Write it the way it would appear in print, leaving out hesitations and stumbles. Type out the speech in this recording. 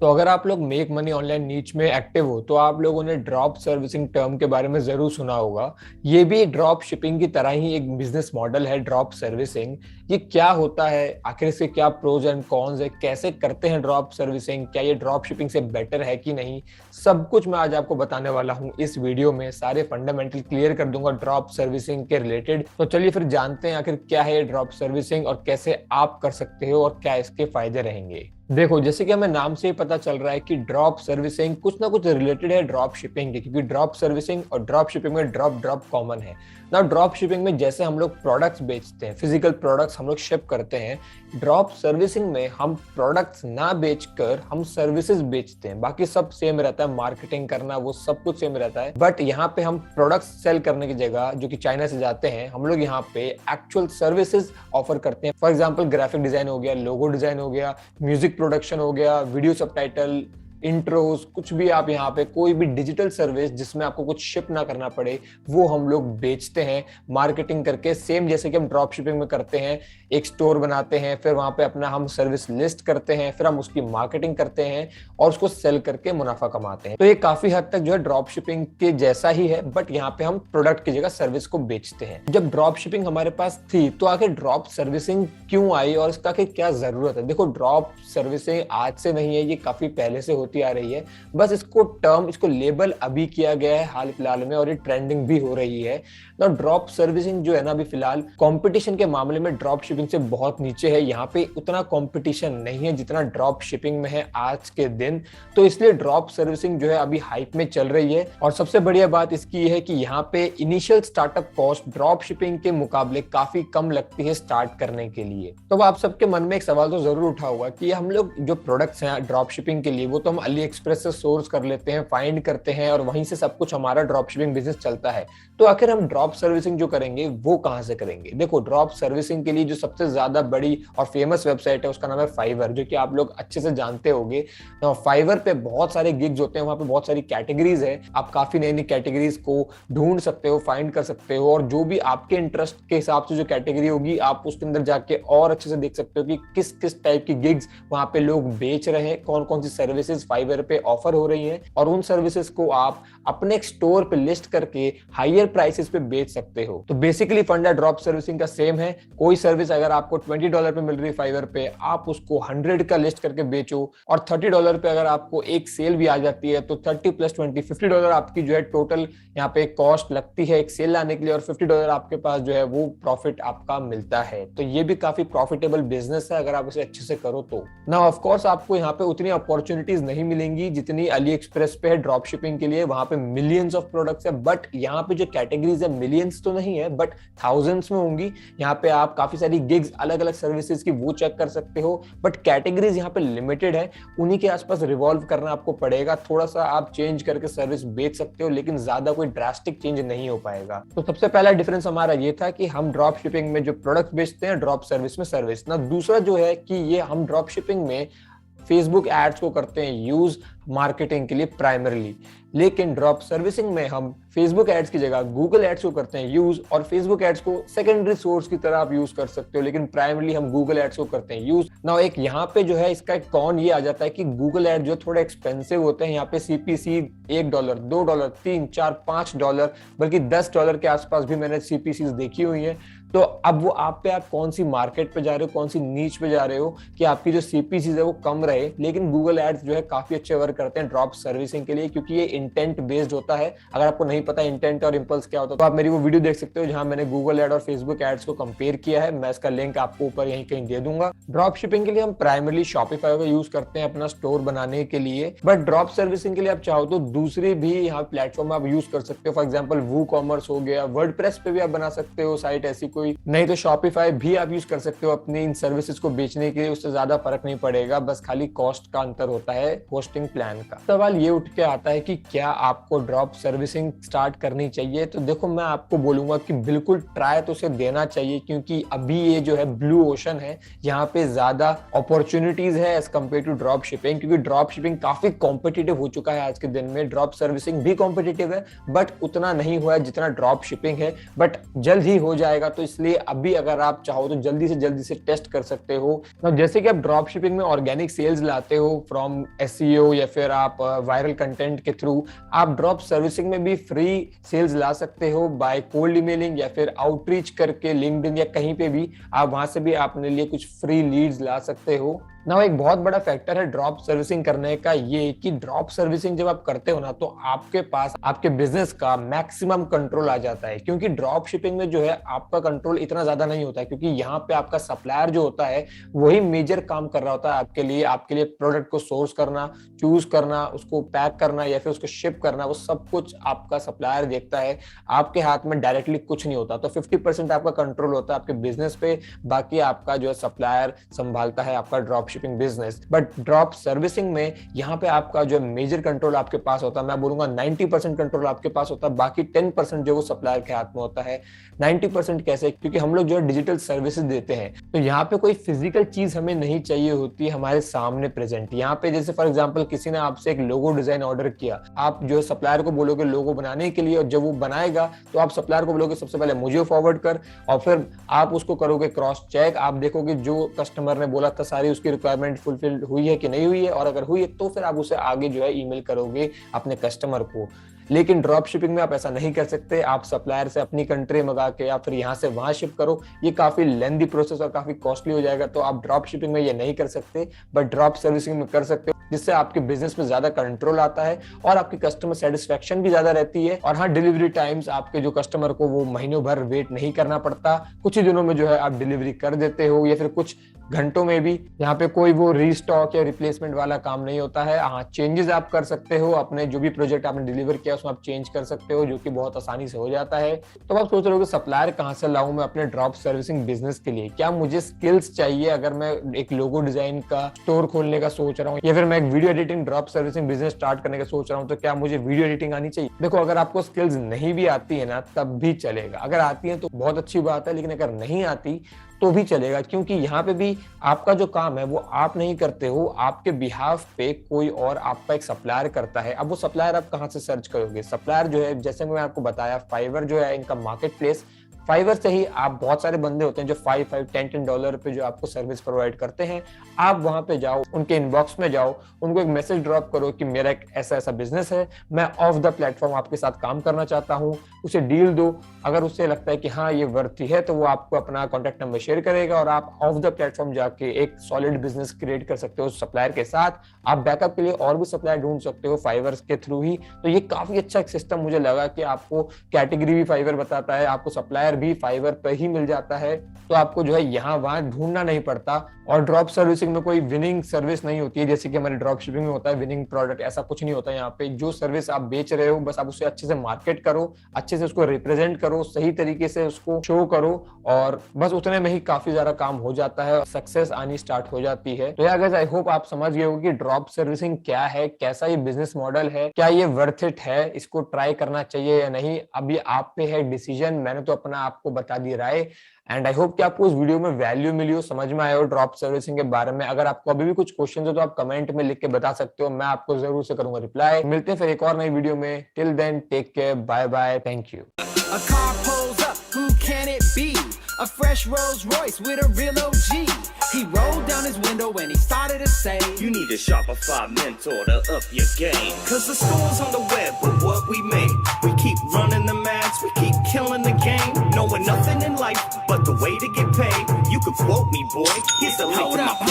तो अगर आप लोग मेक मनी ऑनलाइन नीच में एक्टिव हो तो आप लोगों ने ड्रॉप सर्विसिंग टर्म के बारे में जरूर सुना होगा। ये भी ड्रॉप शिपिंग की तरह ही एक बिजनेस मॉडल है, ड्रॉप सर्विसिंग। ये क्या होता है, आखिर इसके क्या प्रोज एंड कॉन्स है, कैसे करते हैं ड्रॉप सर्विसिंग, क्या ये ड्रॉप शिपिंग से बेटर है कि नहीं, सब कुछ मैं आज आपको बताने वाला हूँ इस वीडियो में। सारे फंडामेंटल क्लियर कर दूंगा ड्रॉप सर्विसिंग के रिलेटेड। तो चलिए फिर जानते हैं आखिर क्या है ये ड्रॉप सर्विसिंग और कैसे आप कर सकते हो और क्या इसके फायदे रहेंगे। देखो, जैसे कि हमें नाम से ही पता चल रहा है कि ड्रॉप सर्विसिंग कुछ ना कुछ रिलेटेड है ड्रॉप शिपिंग के, क्योंकि ड्रॉप सर्विसिंग और ड्रॉप शिपिंग में ड्रॉप ड्रॉप कॉमन है ना। ड्रॉप शिपिंग में जैसे हम लोग प्रोडक्ट्स बेचते हैं, फिजिकल प्रोडक्ट्स हम लोग शिप करते हैं, ड्रॉप सर्विसिंग में हम प्रोडक्ट्स ना बेचकर हम सर्विसेज बेचते हैं। बाकी सब सेम रहता है, मार्केटिंग करना वो सब कुछ सेम रहता है, बट यहाँ पे हम प्रोडक्ट्स सेल करने की जगह जो कि चाइना से जाते हैं, हम लोग यहाँ पे एक्चुअल सर्विसेज ऑफर करते हैं। फॉर एग्जाम्पल ग्राफिक डिजाइन हो गया, लोगो डिजाइन हो गया, म्यूजिक प्रोडक्शन हो गया, वीडियो सबटाइटल, इंट्रोज, कुछ भी आप यहाँ पे कोई भी डिजिटल सर्विस जिसमें आपको कुछ शिप ना करना पड़े वो हम लोग बेचते हैं मार्केटिंग करके। सेम जैसे कि हम ड्रॉप शिपिंग में करते हैं, एक स्टोर बनाते हैं, फिर वहां पे अपना हम सर्विस लिस्ट करते हैं, फिर हम उसकी मार्केटिंग करते हैं और उसको सेल करके मुनाफा कमाते हैं। तो ये काफी हद तक जो है ड्रॉप शिपिंग के जैसा ही है, बट यहाँ पे हम प्रोडक्ट की जगह सर्विस को बेचते हैं। जब ड्रॉप शिपिंग हमारे पास थी तो आखिर ड्रॉप सर्विसिंग क्यों आई और इसका क्या जरूरत है। देखो, ड्रॉप सर्विसिंग आज से नहीं है, ये काफी पहले से होती आ रही है। बस इसको लेबल अभी किया गया है हाल फिलहाल में, और ये ट्रेंडिंग भी हो रही है ना। ड्रॉप सर्विसिंग जो है ना, अभी फिलहाल कंपटीशन के मामले में ड्रॉप शिपिंग से बहुत नीचे है। यहाँ पे उतना कंपटीशन नहीं है जितना ड्रॉप शिपिंग में है आज के दिन। तो इसलिए ड्रॉप सर्विसिंग जो है अभी हाइप में चल रही है। और सबसे बढ़िया बात इसकी है कि यहाँ पे initial startup cost drop shipping के मुकाबले काफी कम लगती है स्टार्ट करने के लिए। तो आप सबके मन में एक सवाल तो जरूर उठा होगा कि हम लोग जो प्रोडक्ट्स हैं ड्रॉप शिपिंग के लिए वो तो हम अली एक्सप्रेस से सोर्स कर लेते हैं, फाइंड करते हैं और वहीं से सब कुछ हमारा ड्रॉप शिपिंग बिजनेस चलता है। तो आखिर हम ड्रॉप सर्विसिंग जो करेंगे वो कहां से करेंगे। देखो, ड्रॉप सर्विसिंग के लिए जो सबसे ज्यादा बड़ी और फेमस वेबसाइट है उसका नाम है फाइवर, जो कि आप लोग अच्छे से जानते होंगे। फाइवर पे बहुत सारे गिग्स होते हैं, वहां पे बहुत सारी कैटेगरीज है। आप काफी नई नई कैटेगरीज को ढूंढ सकते हो, फाइंड कर सकते हो, और जो भी आपके इंटरेस्ट के हिसाब से जो कैटेगरी होगी आप उसके अंदर जाके और अच्छे से देख सकते हो कि किस किस टाइप की गिग्स वहां पे लोग बेच रहे हैं, कौन कौन सी सर्विसेज फाइवर पे ऑफर हो रही है, और उन सर्विसेज को आप अपने एक स्टोर पे लिस्ट करके हायर प्राइसेस पे बेच सकते हो। तो बेसिकली फंडा ड्रॉप सर्विसिंग का सेम है। कोई सर्विस अगर आपको $20 पे मिल रही है फाइवर पे, आप उसको 100 का लिस्ट करके बेचो, और $30 पे अगर आपको एक सेल भी आ जाती है तो 30 + 20 $50 आपकी जो है टोटल यहाँ पे कॉस्ट लगती है एक सेल लाने के लिए, और $50 आपके पास जो है वो प्रॉफिट आपका मिलता है। तो ये भी काफी प्रॉफिटेबल बिजनेस है अगर आप इसे अच्छे से करो तो ना। ऑफ कोर्स आपको यहाँ पे उतनी अपॉर्चुनिटीज नहीं मिलेंगी जितनी अली एक्सप्रेस पे है ड्रॉप शिपिंग के लिए। वहां पे मिलियंस ऑफ प्रोडक्ट्स है, बट यहाँ पे जो कैटेगरीज है मिलियंस तो नहीं है बट थाउजेंड्स में होंगी। यहाँ पे आप काफी सारी गिग्स अलग अलग सर्विसेज की वो चेक कर सकते हो, बट कैटेगरीज यहाँ पे लिमिटेड है। उन्हीं के आसपास रिवॉल्व करना आपको पड़ेगा। थोड़ा सा आप चेंज करके सर्विस बेच सकते हो, लेकिन ज्यादा कोई ड्रास्टिक चेंज नहीं हो पाएगा। तो सबसे पहला डिफरेंस हमारा ये था कि हम ड्रॉप शिपिंग में जो प्रोडक्ट बेचते हैं, ड्रॉप सर्विस में सर्विस ना। दूसरा जो है कि ये हम ड्रॉप शिपिंग में फेसबुक एड्स को करते हैं यूज मार्केटिंग के लिए प्राइमरीली, लेकिन ड्रॉप सर्विसिंग में हम फेसबुक एड्स की जगह गूगल एड्स को करते हैं यूज, और फेसबुक एड्स को सेकेंडरी सोर्स की तरह आप यूज कर सकते हो, लेकिन प्राइमरली हम गूगल एड्स को करते हैं यूज ना। एक यहाँ पे जो है इसका एक कॉन ये आ जाता है कि गूगल एड जो थोड़े एक्सपेंसिव होते हैं, यहाँ पे सीपीसी $1, $2, $3, $4, $5, बल्कि $10 के आसपास भी मैंने सीपीसी देखी हुई है। तो अब वो आप कौन सी मार्केट पे जा रहे हो, कौन सी नीच पे जा रहे हो कि आपकी जो सीपीसी है वो कम रहे। लेकिन गूगल एड्स जो है काफी अच्छे वर्क करते हैं ड्रॉप सर्विसिंग के लिए, क्योंकि ये इंटेंट बेस्ड होता है। अगर आपको नहीं पता इंटेंट और इंपल्स क्या होता है तो आप मेरी वो वीडियो देख सकते हो जहां मैंने गूगल एड और फेसबुक एड्स को कंपेयर किया है। मैं इसका लिंक आपको ऊपर यहीं कहीं दे दूंगा। ड्रॉप शिपिंग के लिए हम प्राइमरली शॉपिफाई का यूज करते हैं अपना स्टोर बनाने के लिए, बट ड्रॉप सर्विसिंग के लिए आप चाहो तो दूसरे भी यहाँ प्लेटफॉर्म आप यूज कर सकते हो। फॉर एग्जाम्पल वू कॉमर्स हो गया, वर्डप्रेस पे भी आप बना सकते हो साइट ऐसी कोई, नहीं तो शॉपिफाई भी आप यूज कर सकते हो अपनी इन सर्विसेज को बेचने के लिए। उससे ज्यादा फर्क नहीं पड़ेगा, बस खाली कॉस्ट का अंतर होता है होस्टिंग प्लान का। सवाल ये उठ के आता है कि क्या आपको ड्रॉप सर्विसिंग स्टार्ट करनी चाहिए। तो देखो, मैं आपको बोलूंगा कि बिल्कुल ट्राई तो उसे देना चाहिए, क्योंकि अभी ये जो है ब्लू ओशन है, यहाँ पे ज्यादा अपॉर्चुनिटीज है as compare to drop shipping, क्योंकि ड्रॉप शिपिंग काफी कॉम्पिटिटिव हो चुका है आज के दिन में। ड्रॉप सर्विसिंग भी कॉम्पिटिटिव है बट उतना नहीं हुआ है जितना ड्रॉप शिपिंग है, बट जल्द ही हो जाएगा। तो इसलिए अभी अगर आप चाहो तो जल्दी से टेस्ट कर सकते हो। जैसे कि आप ड्रॉप शिपिंग में ऑर्गेनिक सेल्स लाते हो फ्रॉम एसईओ या फिर आप वायरल कंटेंट के थ्रू, आप ड्रॉप सर्विसिंग में भी फ्री सेल्स ला सकते हो बाय कोल्ड ईमेलिंग या फिर आउटरीच करके लिंक्डइन या कहीं पे भी आप वहां से भी अपने लिए कुछ फ्री लीड्स ला सकते हो। ना एक बहुत बड़ा फैक्टर है ड्रॉप सर्विसिंग करने का ये कि ड्रॉप सर्विसिंग जब आप करते हो ना तो आपके पास आपके बिजनेस का मैक्सिमम कंट्रोल आ जाता है, क्योंकि ड्रॉप शिपिंग में जो है आपका कंट्रोल इतना ज्यादा नहीं होता है, क्योंकि यहाँ पे आपका सप्लायर जो होता है वही मेजर काम कर रहा होता है आपके लिए प्रोडक्ट को सोर्स करना, चूज करना, उसको पैक करना या फिर उसको शिप करना, वो सब कुछ आपका सप्लायर देखता है। आपके हाथ में डायरेक्टली कुछ नहीं होता। तो 50% आपका कंट्रोल होता है आपके बिजनेस पे, बाकी आपका जो है सप्लायर संभालता है आपका drop shipping business. But drop servicing में यहाँ पे आपका जो मेजर कंट्रोल आपके पास होता है, मैं बोलूंगा 90% कंट्रोल आपके पास होता है, बाकी 10% जो वो सप्लायर के हाथ में होता है। 90% कैसे? क्योंकि हम लोग जो है डिजिटल सर्विसेज देते हैं, तो यहाँ पे कोई फिजिकल चीज हमें नहीं चाहिए होती हमारे सामने प्रेजेंट। यहाँ पे जैसे फॉर एग्जांपल किसी ने आपसे एक लोगो डिजाइन ऑर्डर किया, आप जो है सप्लायर को बोलोगे लोगो बनाने के लिए, और जब वो बनाएगा तो आप सप्लायर को बोलोगे सबसे पहले मुझे फॉरवर्ड कर, और फिर आप उसको करोगे क्रॉस चेक, आप देखोगे जो कस्टमर ने बोला था सारी उसकी रिक्वायरमेंट फुलफिल हुई है कि नहीं हुई है, और अगर हुई है तो फिर आप उसे आगे जो है ईमेल करोगे अपने कस्टमर को। लेकिन ड्रॉप शिपिंग में आप ऐसा नहीं कर सकते। आप सप्लायर से अपनी कंट्री मंगा के या फिर यहाँ से वहां शिप करो, ये काफी लेंथी प्रोसेस और काफी कॉस्टली हो जाएगा, तो आप ड्रॉप शिपिंग में ये नहीं कर सकते। बट ड्रॉप सर्विसिंग में कर सकते हो, जिससे आपके बिजनेस में ज्यादा कंट्रोल आता है और आपकी कस्टमर सेटिस्फेक्शन भी ज्यादा रहती है। और हाँ, डिलीवरी टाइम्स आपके जो कस्टमर को वो महीनों भर वेट नहीं करना पड़ता, कुछ ही दिनों में जो है आप डिलीवरी कर देते हो या फिर कुछ घंटों में भी। यहाँ पे कोई वो रीस्टॉक या रिप्लेसमेंट वाला काम नहीं होता है। हाँ, चेंजेस आप कर सकते हो, अपने जो भी प्रोजेक्ट आपने डिलीवर किया उसमें आप चेंज कर सकते हो, जो कि बहुत आसानी से हो जाता है। तो आप सोच रहे हो कि सप्लायर कहाँ से लाऊं मैं अपने ड्रॉप सर्विसिंग बिजनेस के लिए? क्या मुझे स्किल्स चाहिए? अगर मैं एक लोगो डिजाइन का स्टोर खोलने का सोच रहा हूँ या फिर मैं एक video editing drop servicing business start करने का सोच रहा हूँ, तो क्या मुझे वीडियो एडिटिंग आनी चाहिए? देखो, अगर आपको स्किल्स नहीं भी आती है ना तब भी चलेगा। अगर आती है तो बहुत अच्छी बात है, लेकिन अगर नहीं आती तो भी चलेगा, क्योंकि यहाँ पे भी आपका जो काम है वो आप नहीं करते हो, आपके बिहाफ पे कोई और आपका एक सप्लायर करता है। अब वो सप्लायर आप कहाँ से सर्च करोगे? सप्लायर जो है, जैसे मैं आपको बताया, फाइवर जो है इनका मार्केट प्लेस, फाइवर से ही आप बहुत सारे बंदे होते हैं जो $5-10 पे जो आपको सर्विस प्रोवाइड करते हैं। आप वहां पे जाओ, उनके इनबॉक्स में जाओ, उनको एक मैसेज ड्रॉप करो कि मेरा एक ऐसा बिजनेस है, मैं ऑफ द प्लेटफॉर्म आपके साथ काम करना चाहता हूँ, उसे डील दो। अगर उससे लगता है कि हाँ ये वर्थी है तो वो आपको अपना कॉन्टेक्ट नंबर शेयर करेगा और आप ऑफ द प्लेटफॉर्म जाके एक सॉलिड बिजनेस क्रिएट कर सकते हो सप्लायर के साथ। आप बैकअप के लिए और भी सप्लायर ढूंढ सकते हो फाइवर के थ्रू ही। तो ये काफी अच्छा एक सिस्टम मुझे लगा कि आपको कैटेगरी भी फाइवर बताता है, आपको सप्लायर भी फाइवर पे ही मिल जाता है, तो आपको जो है यहाँ वहां ढूंढना नहीं पड़ता। और ड्रॉप सर्विसिंग में कोई विनिंग सर्विस नहीं होती है, जैसे कि हमारे ड्रॉप शिपिंग में होता है विनिंग प्रोडक्ट, ऐसा कुछ नहीं होता है। यहाँ पे जो सर्विस आप बेच रहे हो बस आप उसे अच्छे से मार्केट करो, अच्छे से उसको रिप्रेजेंट करो, सही तरीके से उसको शो करो, और बस उतने में ही काफी ज्यादा काम हो जाता है, सक्सेस आनी स्टार्ट हो जाती है। तो यार आई होप आप समझ गए हो कि ड्रॉप सर्विसिंग क्या है, कैसा ये बिजनेस मॉडल है, क्या ये वर्थ इट है, इसको ट्राई करना चाहिए या नहीं। अभी आप पे है डिसीजन, मैंने तो अपना आपको बता दी राय। एंड आई होप कि आपको इस वीडियो में वैल्यू मिली हो, समझ में आया हो ड्रॉप सर्विसिंग के बारे में। अगर आपको अभी भी कुछ क्वेश्चन हो तो आप कमेंट में लिख के बता सकते हो, मैं आपको जरूर से करूंगा रिप्लाई। मिलते हैं फिर एक और नई वीडियो में। Till then take care, bye bye, thank you. A fresh Rolls Royce with a real OG. He rolled down his window and he started to say, you need a Shopify mentor to up your game. Cause the stores on the web, but what we make, we keep running the maths, we keep killing the game. Knowing nothing in life but the way to get paid. You could quote me, boy, here's the link to my page.